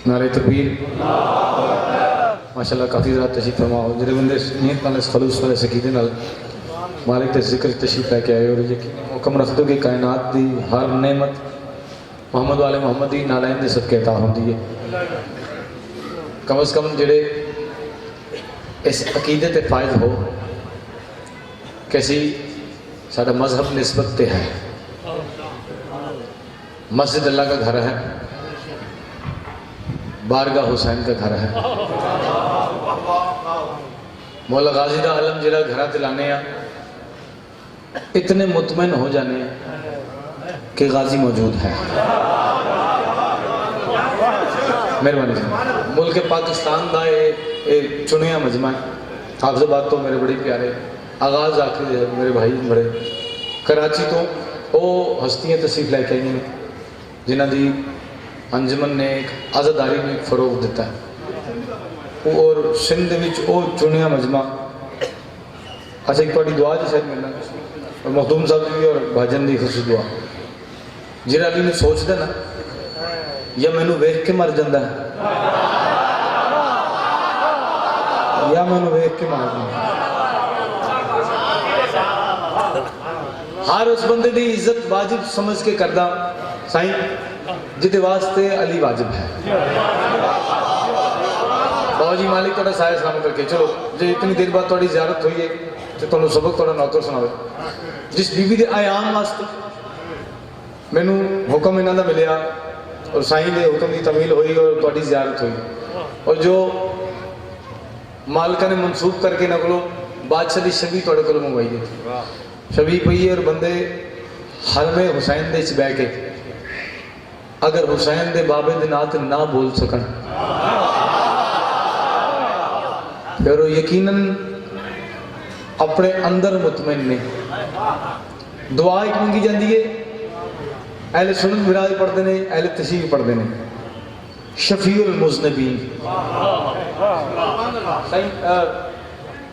नारे तकबीर। माशाअल्लाह काफ़ी ज़रा तशरीफ फरमाओ जो बंदे नीयत नाल खलूस वाले सकीदे नाल मालिक के जिक्र तशरीफ लैके आए और यकीन हुक्म रख दो कि कायनात की हर नेमत मोहम्मद वाले मोहम्मद ही नालैन के सदके अता होंदी है। कम अज़ कम जेड़े इस अकीदे ते फायद हो कैसी साडा मजहब निस्बत ते है। मस्जिद अल्लाह का घर है, बारगाह हुसैन का घर है। मौला गाजी दा आलम जिहड़ा घर ते लाने आ इतने मुतमैन हो जाने कि गाजी मौजूद है। मेहरबानी जी। मुल्क पाकिस्तान का ये चुनिया मजमा है। हाफिजाबाद तो मेरे बड़े प्यारे आगाज आखिर मेरे भाई बड़े कराची तो वो हस्तियाँ तशरीफ लैके आई हैं जिन्हों की अंजमन ने एक आज़ादारी में एक फरोग दिता है और सिंध वो चुनिया मजमा। अच्छा एक थोड़ी दुआ जी शायद मिलना और मखदूम साहब की और भाजन की खुशी दुआ जिहड़ा अली ने सोचता ना या मैनू वेख के मर जाता है या मैनू वेख के मर जाता। हर उस बंदे की इज्जत वाजिब समझ के करदा साईं जिदे वास्ते अली वाजिब है। बाबा जी मालिक थोड़ा साया सलामत रखे। चलो जो इतनी देर बाद थोड़ी ज़ियारत हुई है तो तुहानू सबक थोड़ा नौकर सुनावे। जिस बीबी के आयाम वास्ते मैनू हुक्म इन्हों का मिलया और साईं के हुक्म की तमील हुई और थोड़ी ज़ियारत हुई और जो मालिका ने मनसूख करके ना को बादशाह की छवि थोड़े को मंगवाई है। छवि पई है और बंदे हलमे हुसैन दे बह के अगर हुसैन दे बाबे दे नात ना बोल सकन फिर वो यकीनन अपने अंदर मुतमैन ने। दुआ एक मंगी जाती है। अहले सुन्नत विराज पढ़ते हैं, अहले तशरीफ पढ़ते हैं। शफीउल मुज़नबीन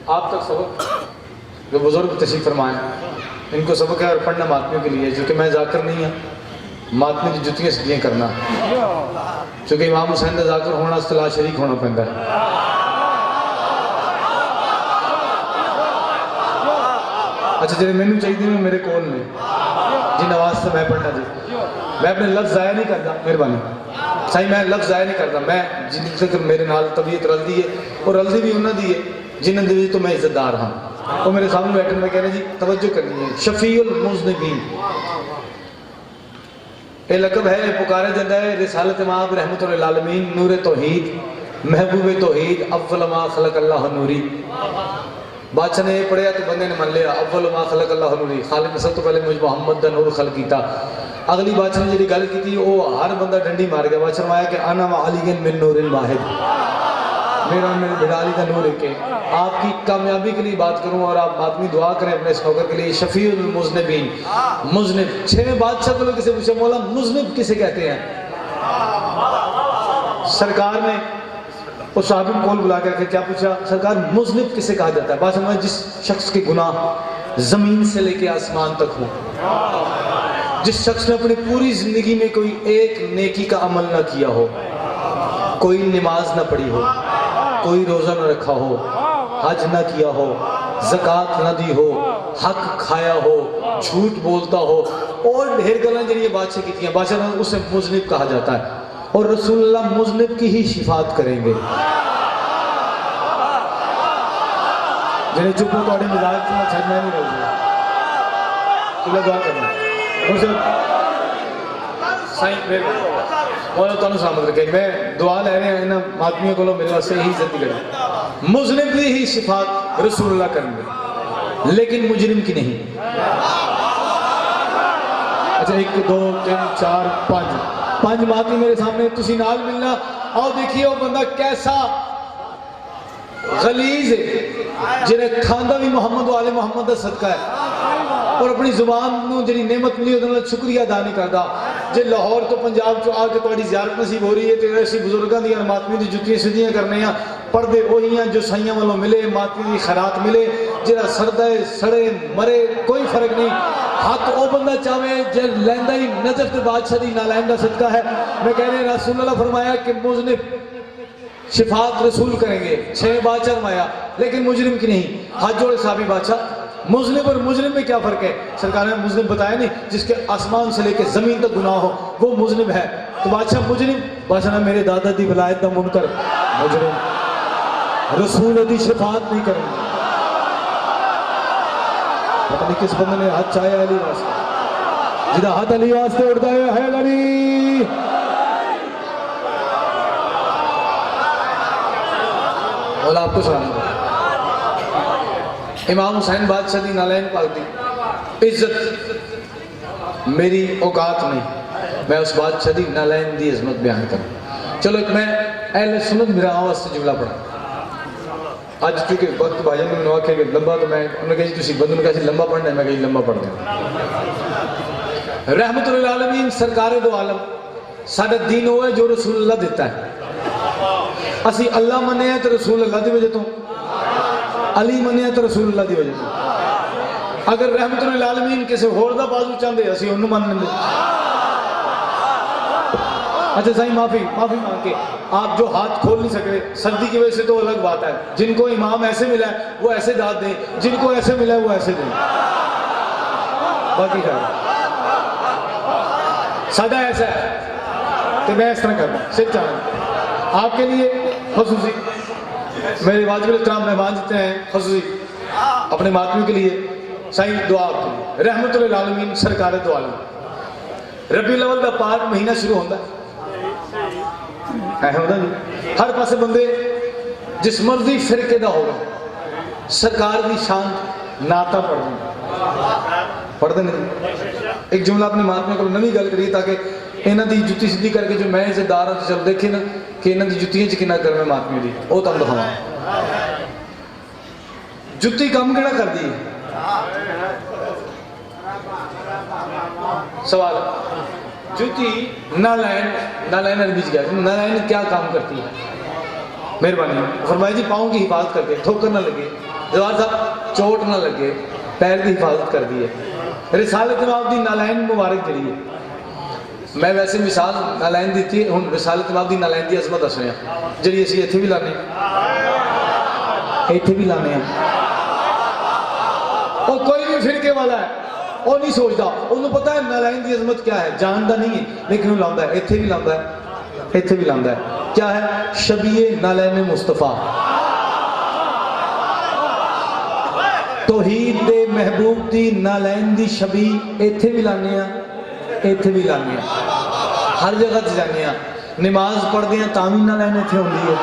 आप तक सबक जो बुजुर्ग तशरीफ फरमाए इनको सबक है और पढ़ना मातमियों के लिए क्योंकि मैं जाकर नहीं है मातमी की जुतियाँ सीधियाँ करना क्योंकि इमाम हुसैन का जाकर होना ला शरीक होना पैंदा है। अच्छा जो मैनू चाहिए मैं मेरे कोल ने जिन आवाज़ से मैं पढ़ना जी मैं अपने लफ्ज़ ज़ाया नहीं करता। मेहरबानी साईं मैं लफ्ज़ ज़ाया नहीं करता। मैं जिन तक मेरे नाल तबीयत रलती है और रलती भी उन्होंने दी है जिन्होंने तो मैं इज्जतदार हाँ वो मेरे सामने बैठे मैं कह रहे जी तवज्जो करनी है। शफीउल मुज़निबीन ये लकब है। ये पुकारा जाता है रिसालत माब रहमतुल लिल आलमीन नूर तौहीद महबूब तौहीद अव्वल मा खलक अल्लाह नूरी। बादशाह ने पढ़िया तो बंदे ने मान लिया अव्वल मा खलक अल्लाह नूरी खालिक ने सब तो पहले मुझ मोहम्मद दा नूर खलक किया। अगली बादशाह ने जी गल की वो हर बंदा डंडी मार गया। बादशाह आया कि आना व अली मिन नूरिन वाहिद मेरा मेरे बिडाली का नूर एक आपकी कामयाबी के लिए बात करूं और आप आदमी दुआ करें अपने स्नोकर के लिए। शफीउल मुज़निबीन मुज़निब छह बादशाह को किसे पूछा मौला मुज़निब किसे कहते हैं। सरकार ने उस साहब को बुला करके क्या पूछा सरकार मुज़निब किसे कहा जाता है। बादशाह में जिस शख्स के गुनाह जमीन से लेके आसमान तक हो जिस शख्स ने अपनी पूरी जिंदगी में कोई एक नेकी का अमल ना किया हो कोई नमाज ना पढ़ी हो कोई रोज़ा ना रखा हो हज ना किया हो ज़कात ना दी हो हक खाया हो झूठ बोलता हो और ढेर गल्लां जरिए बादशाह की बादशाह ने उसे मुज़निब कहा जाता है और रसूलुल्लाह मुज़निब की ही शिफात करेंगे। जिन्हें चुप हो थोड़े मिजाज से छड़ना नहीं रहेगा तो दुआ करना और तुम सलामत रखे। मैं दुआ लै रहा इन्होंने मातमियों को मेरे वास्ते यही इज्जत करें। मुज़निब की ही शिफात रसूलुल्लाह करेंगे लेकिन मुजरिम की नहीं। अच्छा 1 2 3 4 5 मातमी मेरे सामने तुसी नाल मिलना आओ देखिए वो बंदा कैसा गलीज है जिन्हें खांदा भी मोहम्मद वाले मोहम्मद का सदका है और अपनी जुबान जी नेमत मिली शुक्रिया अदा नहीं करता। जे लाहौर तो पंजाब चो आके तुहाडी ज़ियारत नसीब हो रही है तो असीं बुजुर्गां दी मातमी दी जुत्तियां सीधियां करने आ, पढ़दे ओही हैं जो साइयां वालों मिले, मातमी दी खैरात मिले, जिहड़ा सरदा है सड़े मरे कोई फर्क नहीं। हक वो बंदा चाहे जे लैंदा ही नजर ते बादशाह दी नालैन दा सदका है। मैं कह रहे रसूलुल्लाह फरमाया कि मुज़निब शिफात रसूल करेंगे, 6 बादशाह फरमाया, लेकिन मुजरिम की नहीं। हाथ जोड़े साहबी बादशाह, मुज़निब और मुजरिम में क्या फ़र्क है? सरकार ने मुजरिम बताया नहीं, जिसके आसमान से लेकर ज़मीन तक गुनाह हो वो मुजरिम है। तो बादशाह मुजरिम, बादशाह ने मेरे दादा दी विलायत दा मुनकर मुजरिम, रसूल दी शिफात नहीं करेंगे। पता नहीं किस बंदे ने हाथ चाया अली वास्ते, जिदा हाथ अली वास्ते उड़ता है अली। और आपको सलाम। इमाम हुसैन बादशाह दी नालैन पाक दी इज्जत मेरी औकात नहीं, मैं उस बादशाह दी नालैन दी इज्जत बयान करूँ। चलो एक मैं अहले सुन्नत मेरा वास्ते जुमला पढ़ा। अज चूंकि वक्त भाजन ने मैंने आखे लंबा, तो मैं उन्होंने कहा जी तुम बंद ने कहा लंबा पढ़ना है, मैं कही लंबा पढ़ दें। रहमतुल आलमीन सरकार दो आलम साडा दीन वो है जो रसूलुल्लाह देता है। असी अल्लाह मने तो रसूल अल्लाह की वजह तो, अली मनिया तो रसूलुल्लाह की वजह तो। अगर रहमतुल आलमीन किसी होर दा बाजू चाहते असी उन्होंने मान लेंगे। अच्छा साईं माफी मांग के आप जो हाथ खोल नहीं सकते सर्दी की वजह से तो अलग बात है। जिनको इमाम ऐसे मिला है वो ऐसे दाद दें, जिनको ऐसे मिला है वो ऐसे दें। बाकी है सादा ऐसा है तो मैं इस तरह करना सिर्फ चाहना आपके लिए खसूसी मेरे वाजिब एहतराम मेहमान जितने हैं खसूसी अपने मातमी के लिए साईं दुआ आपके रहमतुल आलमीन सरकार दो आलम रबीउल अव्वल का पाक महीना शुरू होता है जी। हर पासे बंदे जिस मर्जी फिरके का होगा सरकार की शान नाता पढ़ते नहीं। एक जुमला अपने महात्मा को नवी गल करिए ताकि इन्हों की जुत्ती सीधी करके जो मैं इज्जतदार हाँ चल देखे ना कि इन्हों की जुत्तियों च कितना गर्म है महात्मा की वो तुम दिखावा। जुत्ती काम केड़ा करती है? सवाल जुत्ती नालैन अरबी गया नालैन क्या काम करती है? मेहरबानी फरमाई जी पाँव की हिफाजत करके ठोकर ना लगे, जवाब साहब चोट ना लगे, पैर की हिफाजत कर दी है। रिसालत इमाम दी नालैन मुबारक जी है। मैं वैसे मिसाल नालैन दी थी हूँ रिसालत इमाम दी नालैन की अजमत दस रहा जी असी इत्थे भी लाने इत्थे भी लाने और कोई भी फिरके वाला है वो नहीं सोचता उन्होंने पता है नालैन की अजमत क्या है जानता नहीं है लेकिन वो लाता है इत्थे भी लाता है इत्थे भी लाता है। क्या है? शबीए नालैन मुस्तफा तौहीद दे महबूब दी नालैन दी शबी इत्थे भी लाने इत्थे भी लाने हर जगह से जाने नमाज पढ़ते हैं तां भी नालैन इत्थे होंदी है।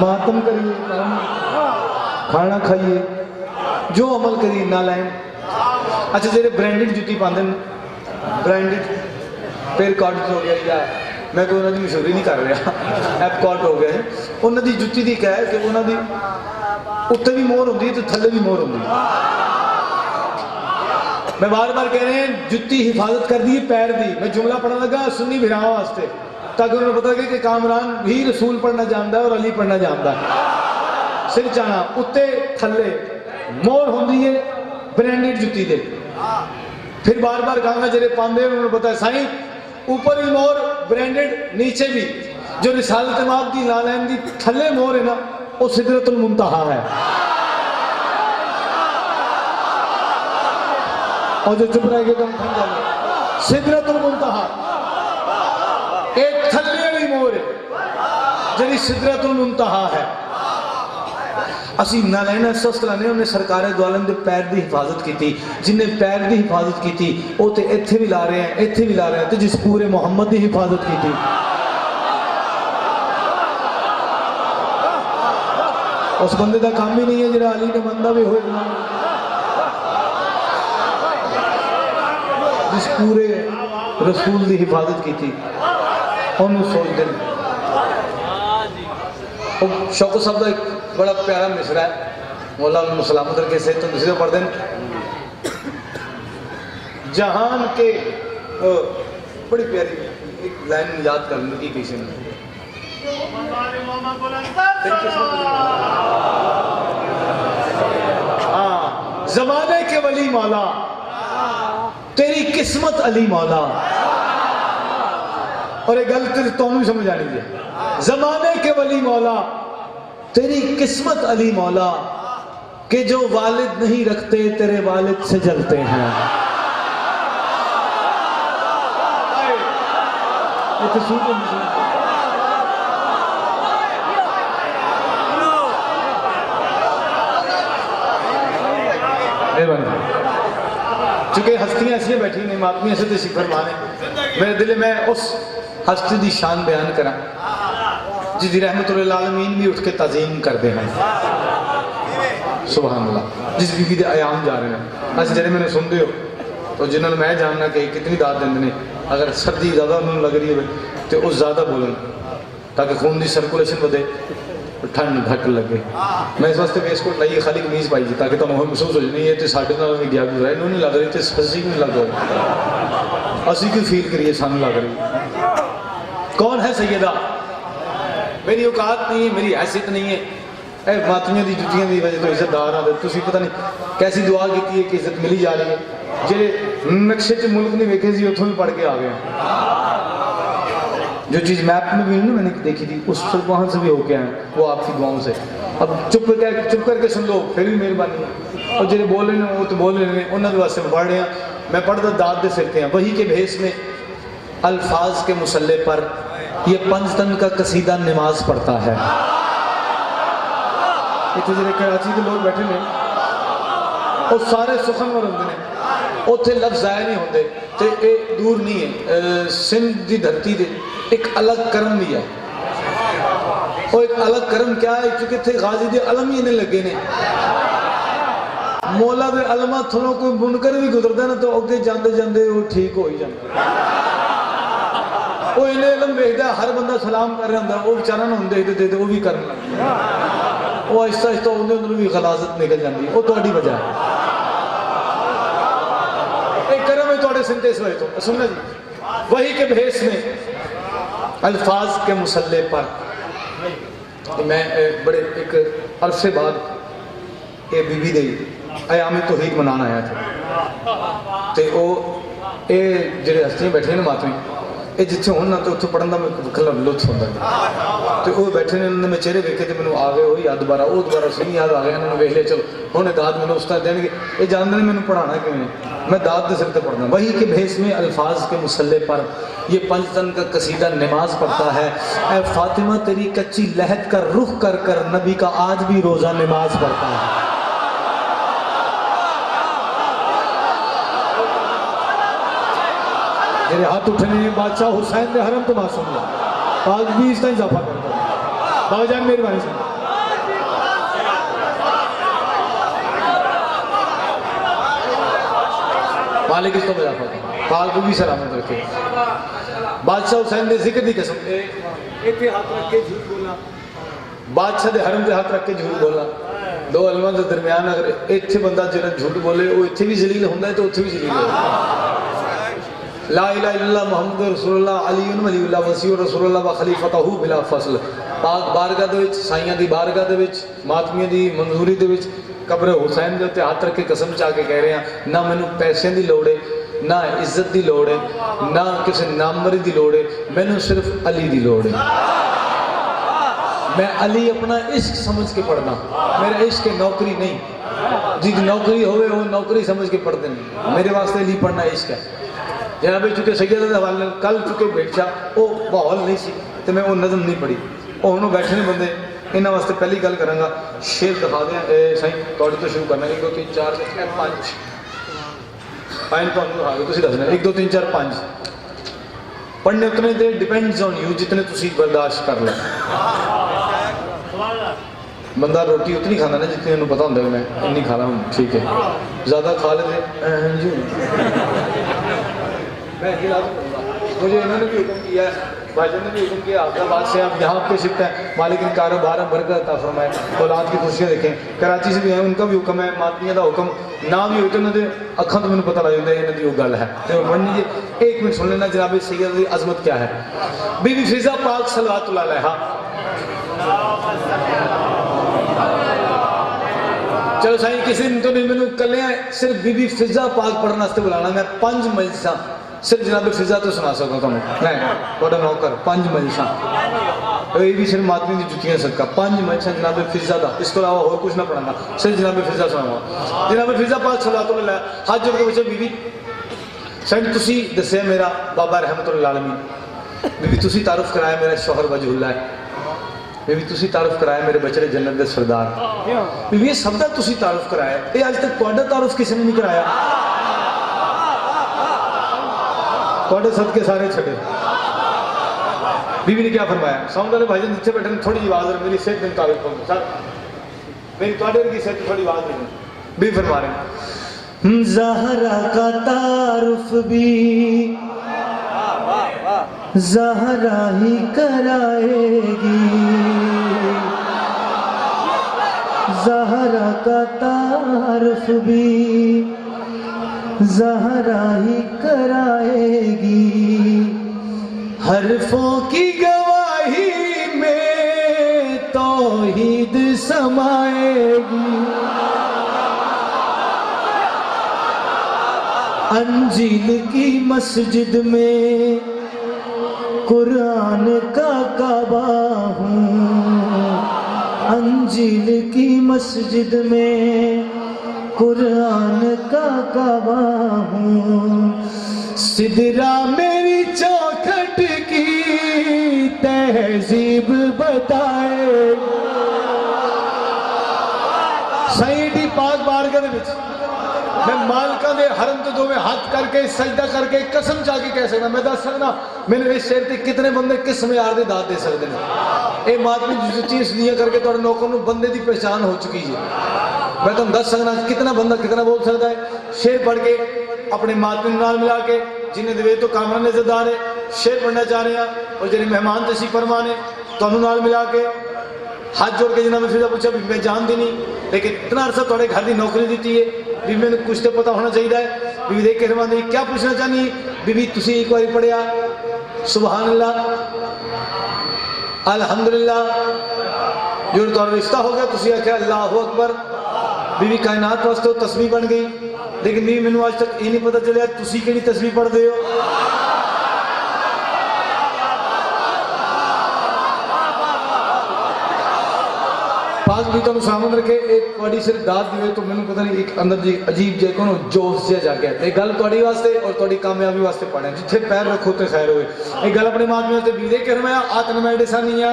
मातम करिए खाना खाइए जो अमल करिए नालैन। अच्छा जेरे ब्रांडेड जुत्ती पाते ब्रांडेड पेर कॉट हो गया या मैं कोई उन्होंने मशहूरी नहीं कर रहा एप कॉट हो गया है उन्होंने जुत्ती की कह कि उन्होंने उत्ते भी मोहर होंगी तो थले भी मोहर होंगी। मैं बार बार कह रहे हैं जुत्ती हिफाजत कर दी है पैर दी। मैं जुमला पढ़ने लगा सुन्नी भिरावां वास्ते ताकि उन्हें पता कि कामरान भी रसूल पढ़ना जानता है और अली पढ़ना जानता है। सिर जाना उत्ते थले मोहर होंगी है ब्रांडेड जुत्ती दे। फिर बार बार कहूँगा जेरे पाते उन्होंने पता है साईं ऊपर भी मोहर ब्रांडेड नीचे भी जो रिसालत इमाम की नालैन की थले मोहर है ना वो सिदरतुल मुंतहा है और जो चुप रहेगा तुम सिदरतुल मुंतहा एक थले वाली मोहर है जी सिदरतुल मुंतहा है। असी नालैन सस्त लाने उन्हें सरकार दो आलम के पैर की हिफाजत की जिन्हें पैर की हिफाजत की वो तो इत्थे भी ला रहे हैं इत्थे भी ला रहे हैं तो जिस पूरे मुहम्मद की हिफाजत की उस बंदे का काम ही नहीं है जो अली ने मनता भी हो जिस पूरे रसूल की हिफाजत की उन्होंने सोचते शौकत साहब का एक बड़ा प्यारा मिसरा है मौला सलामत रखे से तो दूसरे पढ़ दें जहान के बड़ी प्यारी एक लाइन याद कर लगी किसी ने हाँ जमाने के वली मौला तेरी किस्मत अली मौला। और एक गल तो समझ आनी है जमाने के वली मौला तेरी किस्मत अली मौला कि जो वालिद नहीं रखते तेरे वालिद से जलते हैं। चूंकि हस्तियां ऐसी बैठी नहीं मातमी ऐसे तो शिखर माने मेरे दिल में उस हस्ती की शान बयान करा जिसकी रहमतुल आलमीन भी उठ के तज़ीम करते हैं। सुभान अल्लाह। जिस बीबी के आयाम जा रहे हैं अस जरे मैंने सुनते हो तो जिन्होंने मैं जानना कि कितनी दाद देंगे ने अगर सर्दी ज़्यादा उन्होंने लग रही है तो उस ज़्यादा बोलन ताकि खून की सर्कुलेशन बढ़े ठंड घट लगे। मैं इस वास्ते वेस्ट कोट लाई खाली कमीज पाई जी ताकि तुम महसूस हो जाए तो साढ़े नाल भी गया गुजरा इन्होंने नहीं लग रही तो असी क्यों लग रही असी क्यों फील करिए सानू लग रही। कौन है सैयदा मेरी औकात नहीं है मेरी हैसियत नहीं है मातमियों की जुतियों की वजह तो इज्जतदार हाँ तुम पता नहीं कैसी दुआ की है कि इज्जत मिली जा रही है। जे नक्शे च मुल्क नहीं वेखे सी उतों भी पढ़ के आ गए जो चीज़ मैप में भी ना मैंने देखी थी उस वहाँ से भी होके आए वो आपकी दुआओं से। अब चुप करके सुन लो फिर भी मेहरबानी और जो बोल रहे हैं वो तो बोल रहे हैं उन्होंने वास्ते मैं पढ़ रहे हैं मैं पढ़ता दाद दे सकते हैं वही के भेस में अल्फाज के मुसल्ले पर ये पंचतन का कसीदा नमाज पढ़ता है। इतने जो कराची के लोग बैठे ने और सारे सुखनवर होंगे ने उत्थे लफ्ज़ ज़ाया नहीं होंगे तो ये दूर नहीं है सिंध की धरती दे एक अलग करम भी है। और एक अलग करम क्या है क्योंकि इतने गाजी के अलम ही इन्हें लगे ने मौला के अलमा थोड़ा कोई बुनकर भी गुजरता ना तो अगे जाते जाते वो ठीक हो ही जाता। वो इन्हें इलम देखता हर बंदा सलाम कर रहा होंगे वो बेचारा ना हम देखते देखते वो भी कर वो आहिस्ता आहिस्ता उन्हें उन्होंने भी गलाजत निकल जाती है वो थोड़ी वजह है। एक करम है थोड़े सिंते इस वजह तो सुनना जी वही के भेस में अल्फाज के मुसल्ले पर मैं बड़े एक अरसे बाद ये बीबी दे अयामी तौहीद मनाना आया था तो ये जो हस्तियाँ बैठे ना मातमी ये जिथे हो ना तो उत्थों पढ़न का वखरा लुत्फ होता तो वो बैठे ने उन्होंने मैं चेहरे वेखे तो मैंने आ गए वही याद दोबारा वो दोबारा सुनी याद आ गया उन्होंने वेख लिया चलो हूँ दाद मैंने उस तरह देंगे ये जानते नहीं मैंने पढ़ाना किमें मैं दाद दे सकते पढ़ना वही के भेस में अल्फाज के मुसल्ले पर ये पंचतन का कसीदा नमाज पढ़ता है। ऐ फातिमा तेरी कच्ची लहद का रुख कर कर नबी का आज भी रोज़ा नमाज पढ़ता है। मेरे हाथ उठने बादशाह हुसैन ने हरम तो मासूम ला पाक भी इसका इजाफा कर बाबाजान मेहरबानी से मालिक इसको इजाफा कर पाक भी सलामत रखे। बादशाह हुसैन ने जिक्र की कसम एक हाथ रख के झूठ बोला बादशाह के हरम के हाथ रख के झूठ बोला दो अलमा के दरमियान अगर इतने बंदा जो झूठ बोले वो इतने भी जलील होंगे तो उत्थे भी जलील होगा। ला इलाहा इल्लल्लाह मुहम्मद रसूलुल्लाह अलीयुन वलीउल्लाह वसीउ रसूलुल्लाह व खलीफतहु बिला फसल पाक बारगाह दे विच साईयां दी बारगाह दे विच मातमियां दी मंजूरी दे विच कब्र हुसैन दे उत्ते हाथ रख के कसम चा के कह रहे हैं ना मैनू पैसे की लोड़ है ना इज्जत की लोड़ है ना किसी नामवरी की लोड़ है मैनू सिर्फ अली की लोड़ है। मैं अली अपना इश्क समझ के पढ़ना मेरा इश्क नौकरी नहीं जिस नौकरी होवे वो नौकरी समझ के पढ़ते नहीं मेरे वास्ते अली पढ़ना इश्क है। जनाब चुके सैयद के हवाले कल चुके बैठा वो माहौल नहीं सी तो मैं वो नज़म नहीं पढ़ी वो हूँ बैठे ने बंदे इन्होंने वास्ते पहली गल कराँगा शेर दिखा दें सही थोड़े तो शुरू करना 1 2 3 4 5 5 तो दिखा दो तुम दसना 1 2 3 4 5 पढ़ने उतने दे डिपेंड्स ऑन यू जितने तुम बर्दाश्त कर लो। बंदा रोटी उतनी खाना ना जितनी उन्हें पता होंगे मैं इन्नी खा रहा हूँ ठीक है ज़्यादा खा लेते मुझे इन्होंने भी हुक्म किया है, भाईजान ने भी हुक्म किया, हैदराबाद से आप यहाँ पे शिफ्ट है, मालिक इन कारोबार में बरकत अता फरमाए, औलाद की खुशियाँ देखें। कराची से भी है, उनका भी हुक्म है, मातमिया का हुक्म ना भी हो तो उन्होंने अखा तो मैंने पता लग जाता है इन्होंने वो गल है। तो पढ़नी जी, एक मिनट सुन लेना जनाब सैयद की अजमत क्या है। बीबी फिजा पाक सल्लल्लाहु अलैहा, चलो साईं किसी दिन तो नहीं, मैंने कल सिर्फ बीबी फिजा पाक पढ़ने वास्ते बुलाना, मैं 5 मजलिसां सिर्फ जनाब फिजा तो सुना सकता तुम, मैं थोड़ा नौकर 5 मजलिसां, ये भी सिर्फ मातमी की जुतियां सदका 5 मजलिसां जनाब फिजा का, इसके अलावा और कुछ ना पढ़ाना, सिर्फ जनाब फिजा सुनावा। जनाब फिजा पाक सल्लल्लाहु अलैहि वसल्लम हाथ जोड़ के पूछे, बीबी साईं तुसी दस्या मेरा बाबा रहमतुल्लाह अलैहि, बीबी तुसी तारुफ कराया मेरा शौहर वजहुल्लाह है, बीबी तुसी तारुफ कराया मेरे बचड़े जन्नत दे सरदार, बीबी ये सब दा तुसी तारुफ कराया, ये आज तक तुहाडा तारुफ किसी ने नहीं कराया, तुहाडे सदके सारे छड़े। बीबी ने क्या फरमाया, साउंड वाले भाईजान नीचे बैठे ने, थोड़ी आवाज और मेरी सेहत के मुताबिक बोलो सर, मेरी तुहाडे की सेहत थोड़ी आवाज नहीं। बीबी फरमा रहे ज़हरा का तारुफ भी ज़हरा ही कराएगी, ज़हरा का तारुफ भी ज़हरा ही कराएगी, हरफों की गवाही में तौहीद समाएगी, अंजील की मस्जिद में कुरान का काबा हूँ, अंजील की मस्जिद में कुरान का काबा हूँ, सिदरा मेरी चौखट की तहजीब बताए। सही पाक बारगाह दे विच मैं मालका दे हरम तो दोवें हाथ करके सजदा करके कसम चाके कह सकता, मैं दस सकना मैंने इस शेर ते कितने बंदे किस मयार दी दात दे सकते हैं। ये मातमी जुती इसलिए करके तुहाडे नौकर नूं बंदे की पहचान हो चुकी है। मैं तुहानूं दस सकना कितना बंदा कितना बोल सकता है। शेर पढ़ के अपने मातमी नाल मिला के जिन्हें दवे तो कामरा नजरदार है, शेर पढ़ना चाह रहे हैं और जेडे मेहमान तशरीफ फरमा ने तुहानूं नाल मिला के हाथ जोड़ के जिन्होंने फिर पूछा भी मैं जानती नहीं, लेकिन इतना अरसा थोड़े घर की नौकरी दी है, बीबी मैंने कुछ तो पता होना चाहिए। बीबी देख के रवानी क्या पूछना चाहनी, बीबी तुसी एक बार पढ़िया सुभान अल्लाह अल्हम्दुलिल्लाह, जो तुम्हारा रिश्ता हो गया तुसी आख्या अल्लाह अकबर, बीबी कायनात वास्ते तस्बीह बन गई। लेकिन बीबी मैंने आज तक ये नहीं पता चलिया तुसी केड़ी तस्बीह पढ़ते हो। पाक भी तुम सामन रखे एक थोड़ी सिर्फ दात दी तो मैंने पता नहीं एक अंदर जी अजीब जे को जोश से जाके ते गल थोड़ी वास्ते और थोड़ी कामयाबी वास्ते पढ़े जिथे पैर रखो तो खैर होए। एक गल अपने मातमी वास्ते बीदे कर मैं आतन में डिसानिया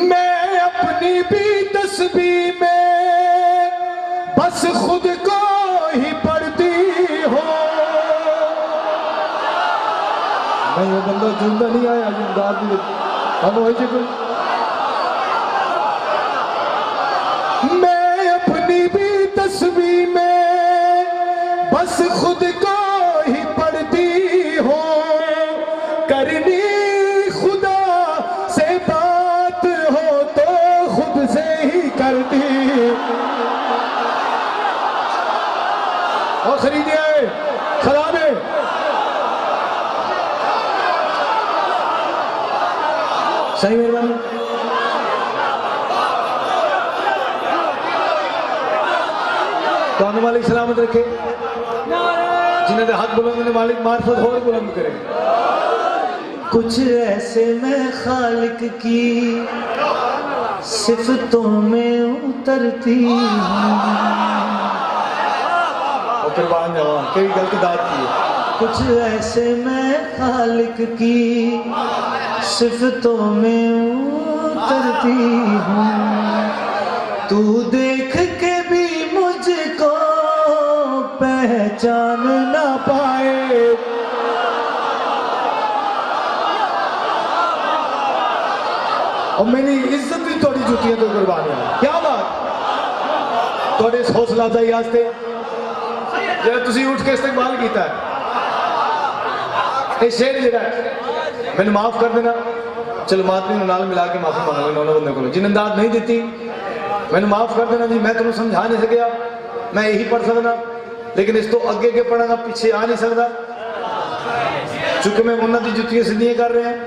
मैं अपनी भी तस्बीह में बस खुद को ही पढ़ती हो। मैं वो बंदा जिंदा नहीं आया दात दी हम वही जी मैं अपनी भी तस्बीह में बस खुद को ही पढ़ती हो, करनी खुदा से बात हो तो खुद से ही करती। और खरीदिए खराब है सही मेहरबानी। तो मालिक सलामत रखे, जिन्हें हाथ बुलंद मालिक मार्फत और बुलंद करे। कुछ ऐसे मैं खालिक की सिफतों में उतरती हूँ। और फिर बाहर जावा कई गलत दाद की है। कुछ ऐसे मैं खालिक की सिफतों में उतरती हूँ, तू देख के भी मुझको पहचान ना पाए। और मेरी इज्जत भी थोड़ी जुतियां तो कुर्बान है। क्या बात थोड़े हौसला अफजाई वास्ते जब तुसी उठ के इस्तेमाल किया है। ये शेर जरा मैंने माफ कर देना, चलो मातमी नाल मिला के माफी मांग लेना उन्होंने बंदे को जिन्हें दाद नहीं दी मैंने माफ कर देना जी, मैं तुम्हें समझा नहीं सकिया, मैं यही पढ़ सकता, लेकिन इस तो अगे के पढ़ागा पीछे आ नहीं सकता, चूंकि मैं उन्होंने जुत्तियां सीधियां कर रहे हैं,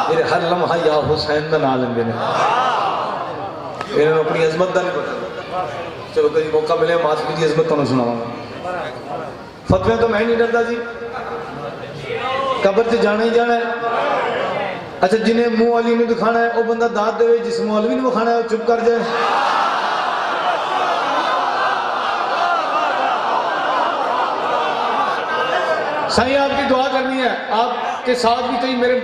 मेरे हर लम्हा या हुसैन का नाम लेंगे ने, मेरे अपनी अजमत का नहीं पता। चलो कभी मौका मिले मातमी की अजमत तुम्हें सुनावांगा। फतवे तो मैं नहीं डरता जी, कबर से जाना ही जाना है। अच्छा जिन्हें मुंह वाली ने दिखाना है वो बंदा दाद दे, जिस मौलवी ने दिखाना है वो चुप कर जाए। सही आपकी दुआ करनी है, आपके साथ भी कई मेरे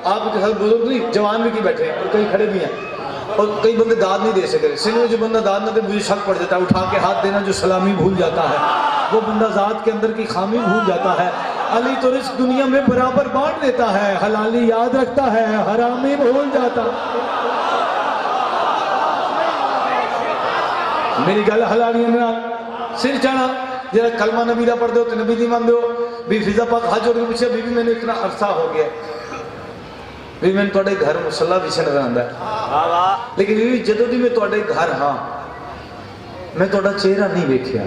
आपके साथ बुजुर्ग भी जवान भी की बैठे हैं और कई खड़े भी हैं, और कई बंदे दाद नहीं दे सके। सिंध में जो बंदा दाद ना दे मुझे शक पड़ जाता है, उठा के हाथ देना जो सलामी भूल जाता है, वो बंदा जात के अंदर की खामी भूल जाता है। अली तो रिस्क दुनिया में बराबर बांट देता है, हलाली याद रखता है, हरामी भूल जाता। मेरी गल हलाली सिर चढ़ा जरा कलमा नबी का पढ़ दो तो नबी नहीं मान दो भी फिजा पाक हाथ जोड़ के पूछे बीबी मैंने इतना अरसा हो गया भी मैंने थोड़े घर मुसल्ला पीछे नजर आता है, लेकिन बीबी जदों दी मैं थोड़े घर हाँ मैं थोड़ा चेहरा नहीं देखिया।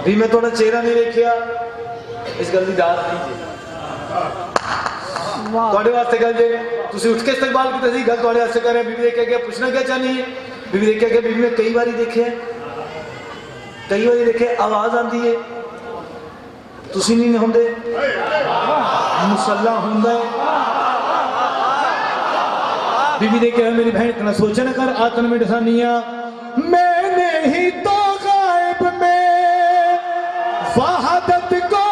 भी मैं थोड़ा चेहरा नहीं देखिया, इस गल की दाद नहीं जी थोड़े वास्ते गल जे तुसी उठ के इस्तकबाल की तसी गल थोड़े वास्ते कर रहे। बीबी देख के पूछना क्या चाहनी है, बीबी देख के बीबी में कई बारी देखे कई बारी देखे आवाज आती है तुसी नहीं होंदे मुसल्ला होंदा है। बीबी देख के मेरी बहन इतना सोचे न कर आतन में डसानिया मैंने ही तो गायब में वहादत को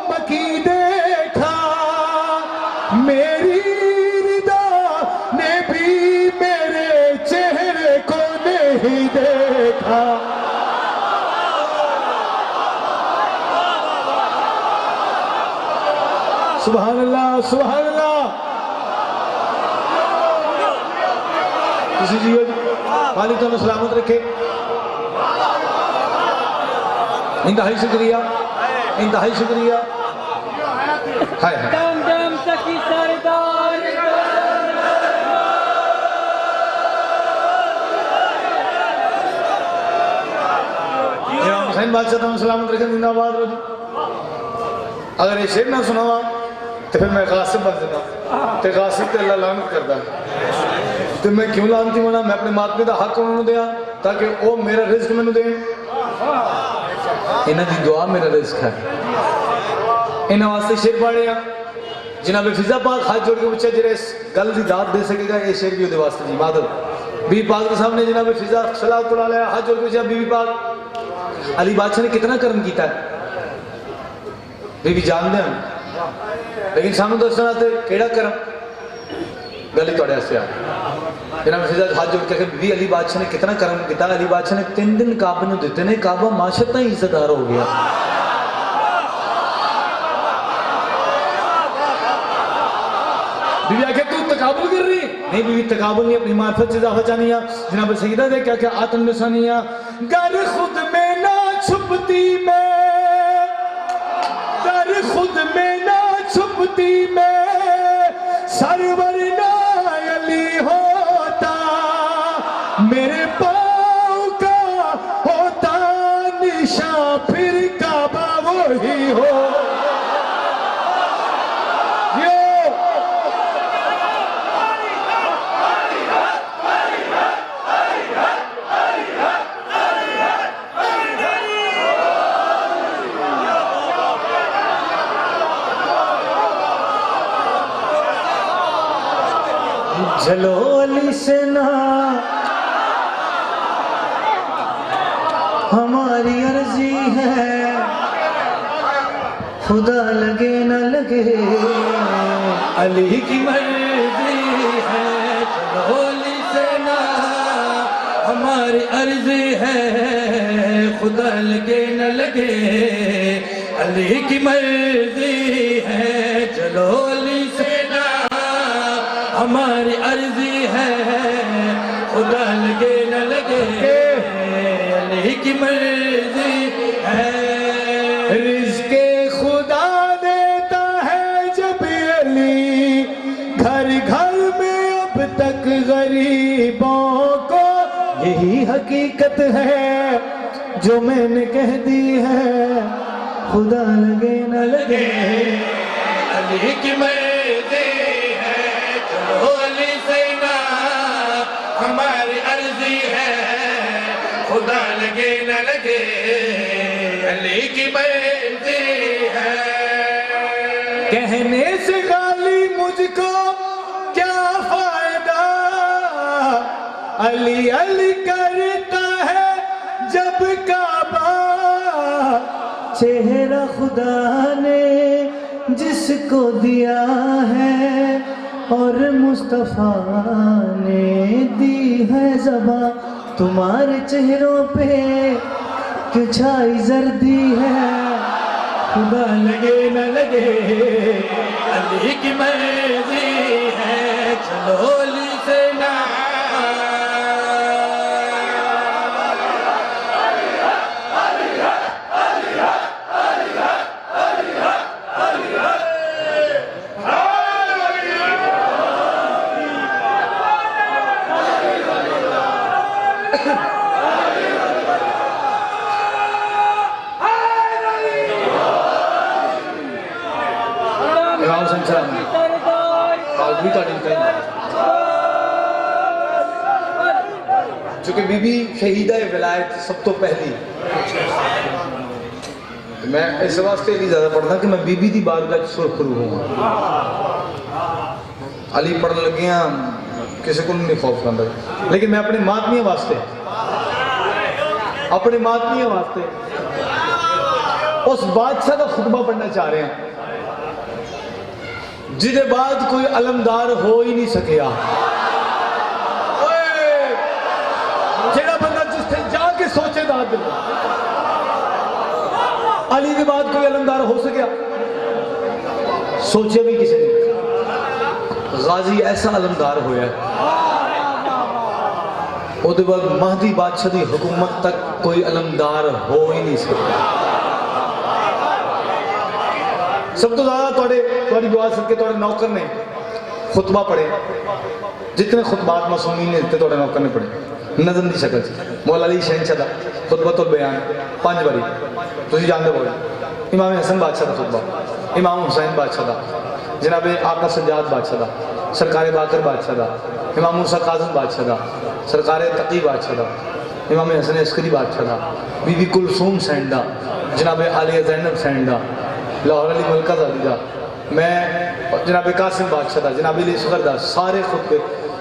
मकी देखा, मेरी रिदा ने भी मेरे चेहरे को नहीं देखा। सुभान अल्लाह सुभान अल्लाह। किसी जी मालिक तो सलामत रखे। इंतहाई शुक्रिया इंतहाई शुक्रिया। हाय हाय दम दम सखी सरदार इमाम हुसैन बादशाह तो सलामत रखे जिंदाबाद रोजी। अगर ये शेर ना सुनावा तो फिर मैं गासिब बन जाता, तो गासिब तो अल्लाह लानत करता है। तो मैं क्यों लानती बना, मैं अपने मातमी का हक उन्होंने दिया ताकि वो मेरा रिस्क मैंने दे। इन्हों की दुआ मेरा रिस्क है। इन्होंने वास्ते शेर पढ़े जिन्हें फिजा पाक हाथ जोड़ के पूछा जो इस गल की दाद दे सकेगा, ये शेर भी वास्ते जी माधव बीबी पाक के सामने जिन्हें फिजा सलाह तुला लिया हाथ जोड़ के पूछा बीबी पाक अली बादशाह ने कितना कर्म किया है। बीबी जानते हैं लेकिन सानू दसना केड़ा कर्म गल ही थोड़े आ जिन्हें फिजा हाथ जोड़ के बीबी अली बादशाह ने कितना कर्म किया। अली बादशाह ने 3 दिन काबे नूं दिते ने, काबा माशरता ही इज्जतदार हो गया। बीबी आखे तू तकाबुल कर रही नहीं, बीबी तकाबुल नहीं अपनी मार्फत से इजाफा चाहनिया। जनाब सईदा दे क्या क्या आत्म निशानियां गर खुद में ना छुपती मैं, गर खुद में ना छुपती मैं, सरवर ना अली होता, मेरे पाँव का होता निशा फिर काबा वही हो। चलो अली से ना हमारी अर्जी है, खुदा लगे न लगे अली की मर्जी है। चलो अली से ना हमारी अर्जी है, खुदा लगे न लगे अली की मर्जी है। चलो अली से हमारी अर्जी है, खुदा लगे न लगे अली की मर्जी है। रिज़्क़े खुदा देता है जब अली, घर घर में अब तक गरीबों को, यही हकीकत है जो मैंने कह दी है, खुदा लगे न लगे। अली की मर्जी है, चलो अली से ना हमारी अर्जी है, खुदा लगे न लगे, अली की मर्जी है। कहने से गाली मुझको क्या फायदा, अली अली करता है जब काबा, चेहरा खुदा ने जिसको दिया है और मुस्तफा ने दी है ज़बा, तुम्हारे चेहरों पे क्यों छाई जर्दी है, खुदा लगे न लगे। अली की मर्जी है, चलो अली से ना। राम संसार में सरदार कालवी तालीम करें, चूँकि बीबी शहीदा विलायत सब तो पहली, मैं इस वास्ते नहीं ज़्यादा पढ़ता कि मैं बीबी की बारगाह सुरखरू हूँ। अली पढ़ लगे हैं किसी को नहीं खौफ करता, लेकिन मैं अपने मातमिया वास्ते, अपने मातमिया वास्ते उस बादशाह का खुतबा पढ़ना चाह रहे हैं जिदे बाद कोई अलमदार हो ही नहीं सकिया। जेड़ा बंदा जिससे जाके सोचे दाद दिल, अली के बाद कोई अलमदार हो सकिया, सोचे भी किसी ने। गाजी ऐसा अलमदार होया, उसके बाद महदी बादशाह की हुकूमत तक कोई अलमदार हो ही नहीं सकिया। सब तो ज्यादा थोड़ी दुआ सदके थोड़े नौकर ने खुतबा पढ़े, जितने खुतबात मासूमीन ने दिते थोड़े नौकर ने पढ़े नज़म की शक्ल से। मौला अली शहनशाह दा खुतबतुल बयान 5 बारी तुसीं जानदे हो। इमाम हसन बादशाह का खुतबा, इमाम हुसैन बादशाह का, जनाब आका सज्जाद बादशाह का, सरकार बाकर बादशाह का, इमाम मूसा काज़िम बादशाह का, सरकार तकी बादशाह का, इमाम हसन अस्करी बादशाह का, बीबी कुलसूम सैन दा, जनाब आलिया ज़ैनब सैन दा, लाहौर अली मलका ज़ादी दा, मैं जनाब कासिम बादशाह दा, जनाब अली असगर दा, सारे खुतबे,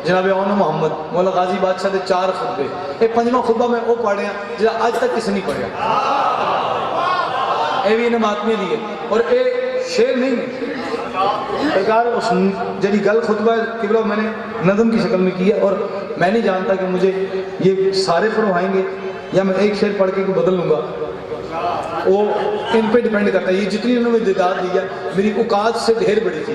जनाब ओन मोहम्मद मौला गाजी बादशाह के 4 खुतबे, ये 5वां खुतबा मैं वो पढ़ रहा जो अज तक किसी नहीं पढ़िया। ये भी इन्हें मातमी दी है और ये शेर नहीं है सरकार, उस जरी गल खुतबा किबला मैंने नज़म की शक्ल में किया और मैं नहीं जानता कि मुझे ये सारे पढ़वाएंगे या मैं एक शेर पढ़ के बदल लूँगा, वो इन पे डिपेंड करता है। ये जितनी उन्होंने दिदार दी है मेरी औकात से ढेर बड़ी थी,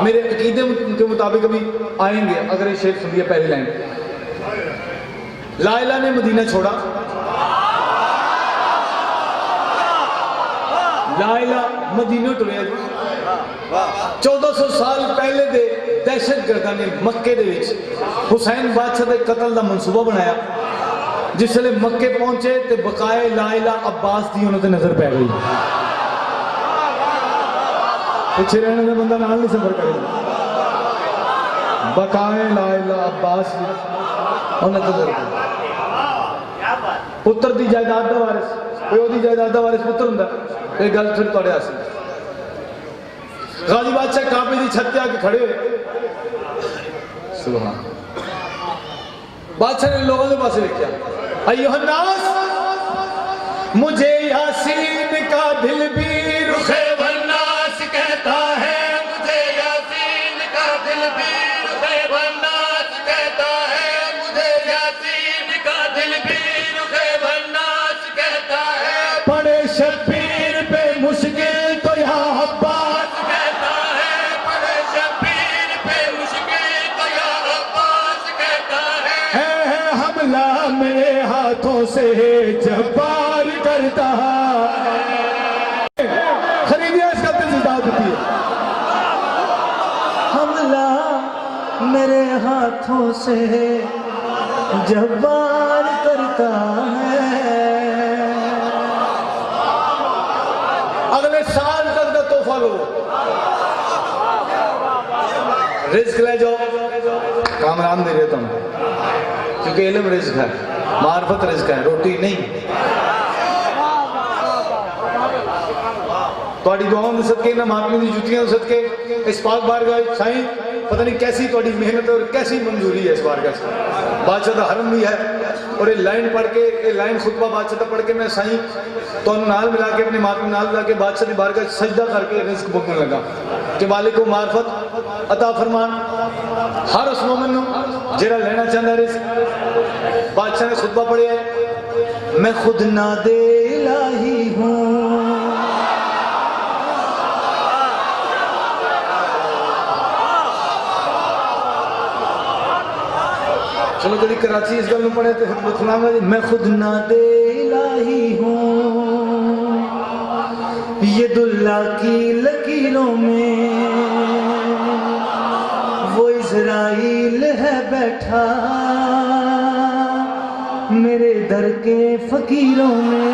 मेरे अकीदे के मुताबिक अभी आएंगे। अगर ये शेर सुनिए पहली लाइन, लाइला ने मदीना छोड़ा, लाइला मदीना टुरिया 1400 साल पहले दे दहशतगर्दां ने मक्के दे विच हुसैन बादशाह के कतल का मनसूबा बनाया। जिसले मक्के पहुंचे तो बकाए लाइला अब्बास की उन्होंने नजर पै गई। पिछे रहने का बंदा नाल नहीं सफर करेगा, बकाए लाइला अब्बास उन्होंने नजर पै, पुत्र की जायदाद का वारिस, प्यो की जायदाद का वारिस पुत्र होंगे। ये गल फिर तुहाडे आसे गाजी बादशाह काबे की छत आके खड़े हुए, सुभान बादशाह ने लोगों के पास देखा, अय्युहन्नास मुझे यासीन का दिल भी रुखे वन्नास कहता है, मुझे यासीन का दिल भी रुखे वन्नास कहता है, मुझे यासीन का दिल भी रुखे वन्नास कहता है। पड़े शब्बीर पे मुश्किल तो यहाँ अब्बास कहता है, पड़े शब्बीर पे मुश्किल तो यहाँ अब्बास कहता है। है हमला मेरे हाथ हाथों से जब्बार करता खरीदिया इसका दाद होती है। हमला मेरे हाथों से जब्बार करता है। अगले साल तक का तोहफा लो, रिस्क ले जाओ, कामरान दे देता हूं, क्योंकि इल्म रिस्क है, मार्फत रिस्क है, रोटी नहीं। ਤੁਹਾਡੀ ਦੁਆਵਾਂ ਦੇ ਸਦਕੇ ਨਾ ਮਾਤਮੀ ਦੀ ਜੁੱਤੀਆਂ ਦੇ ਸਦਕੇ ਇਸ ਪਾਕ ਬਾਰਗਾਹ ਸਾਈਂ पता नहीं कैसी ਤੁਹਾਡੀ मेहनत और कैसी मंजूरी है इस बारगाह से। बादशाह का हरम भी है और ये लाइन पढ़ के ये लाइन खुतबा बादशाह का पढ़ के मैं साईं तो नाल मिला के अपने मातमी नाल मिला के बादशाह की बारगाह सजदा करके रिस्क बुकने लगा कि मालिक को मार्फत अता फरमान हर उस मोमिन नूं जेड़ा लेना चाहता रिस्क। बादशाह ने खुतबा पढ़िया, मैं खुद नादे इलाही हूँ, चलो कभी कराची इस गल पढ़े तो सुनाऊंगा। मैं खुद नादे इलाही हूँ, ये दुल्ला की लकीरों में वो इज़राइल है बैठा, मेरे दर के फकीरों में